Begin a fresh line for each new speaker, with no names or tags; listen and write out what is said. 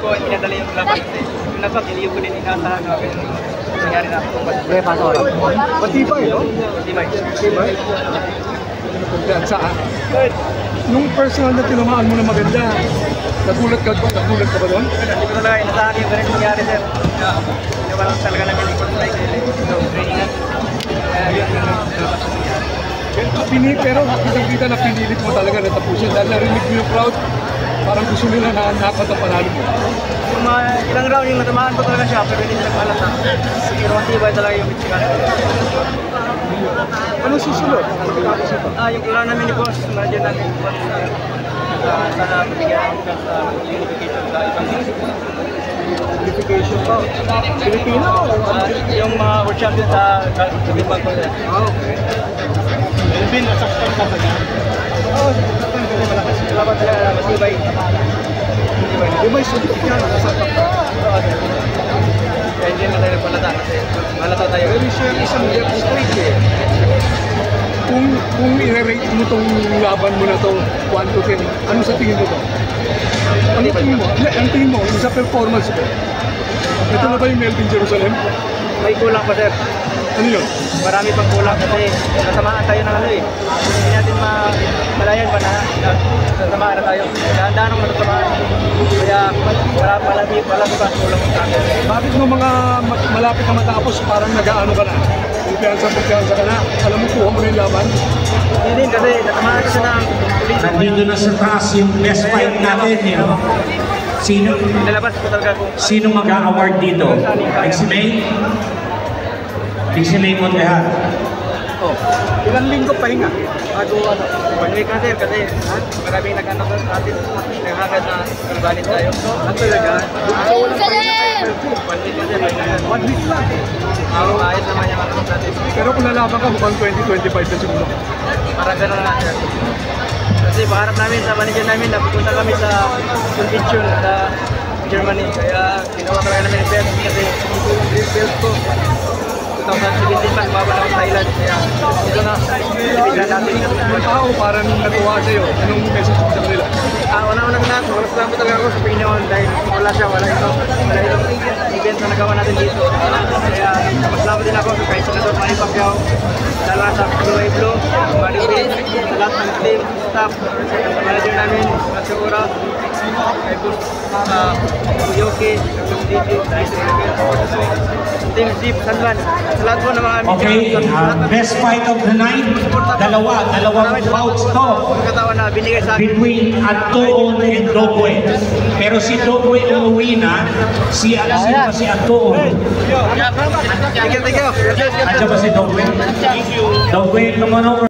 ko pinadala yung laban kasi yung nasa hindi ko din inasahan na nangyari na ako.
Matibay, no?
Matibay.
Matibay? Kumpiyansa, ha? Nung personal na tinamaan mo na maganda, nagulat ka ba? Nagulat ka ba doon?
Hindi ko talaga inasahan yung ganito nangyari, sir. Hindi ko lang talaga namin ikot sa training. Yun yung nangyari.
Pero kitang-kita na pinilit mo talaga na tapusin dahil narinig mo yung crowd, parang gusto nila na dapat ang panalo mo.
Yung mga ilang round yung natamaan ko talaga siya, pero hindi sila malata. Pero matibay talaga yung Michigan.
Ano susunod? Ano pinakasunod?
Yung kailangan namin ni boss, manager namin sana mabigyan ka sa unification sa ibang
Unification pa. Pilipino?
yung mga world champion sa Bimag ko.
Okay.
Elvin, nasaktan ka ba niya? Oo, nasaktan ko. Malakas yung laban talaga, matibay.
Di ba yung suntok niya? Nasaktan ka?
Kaya hindi na tayo nagpalata kasi malata tayo.
Pero siya isang left straight eh. Kung i-rate mo itong laban mo na to 1 to 10, ano sa tingin mo to? Ano tingin mo? Ang tingin mo, yung sa performance mo. Ito na ba yung Melvin Jerusalem?
May kulang pa, sir.
Ano yun?
Marami pang kulang kasi natamaan tayo ng ano eh. Hindi natin malayan pa na natamaan na tayo. Dahan-dahan ang matatamaan. Kaya malaki pa ang kulang sa akin.
Bakit mo mga malapit na matapos parang nag-aano ka na? Kumpiyansa ka na? Alam mo, kuha mo na yung laban?
Hindi din kasi natamaan kasi ng pulis.
Nandito na sa taas yung best fight natin, you know? Sino mag-a-award dito? Si May? Si May Montejar.
Oh, ilang linggo pahinga?
Bago ano, pag-week na sir kasi maraming nag-ano sa atin, naghagad na nagbalit tayo.
At talaga?
So walang pahinga kayo. 1 week na sir,
1 week lang.
ayos naman yung ano natin.
Pero kung lalaban ka, mukhang 2025 na siguro.
Parang gano'n na sir. Kasi pangarap namin sa manager namin na pupunta kami sa convention sa Germany. Kaya ginawa talaga namin yung best kasi yung best ko 2017 pa, baba na sa Thailand. Kaya ito na, bigla natin
Yung tao parang natuwa sa'yo. Anong message mo sa kanila?
Una-una na lahat, wala salamat talaga ako sa Panginoon dahil wala siya, wala itong event na nagawa natin dito. Kaya masalamat din ako sa kay Senador Manny Pacquiao, sa lahat sa Blue Blue, Manny Pin, sa lahat ng team, staff, sa manager namin, sa Segura, kay Boss Kuyoki, kay Boss DJ, Team Zip, Sanban, sa lahat po ng mga
Okay, best fight of the night. Dalawang bouts to.
katawan na binigay sa akin.
Between Antoon and Dogway. Pero si Dogway umuwi na, si Antoon.
Thank you.
Andiyan ba si Dogway? Dogway, come on over.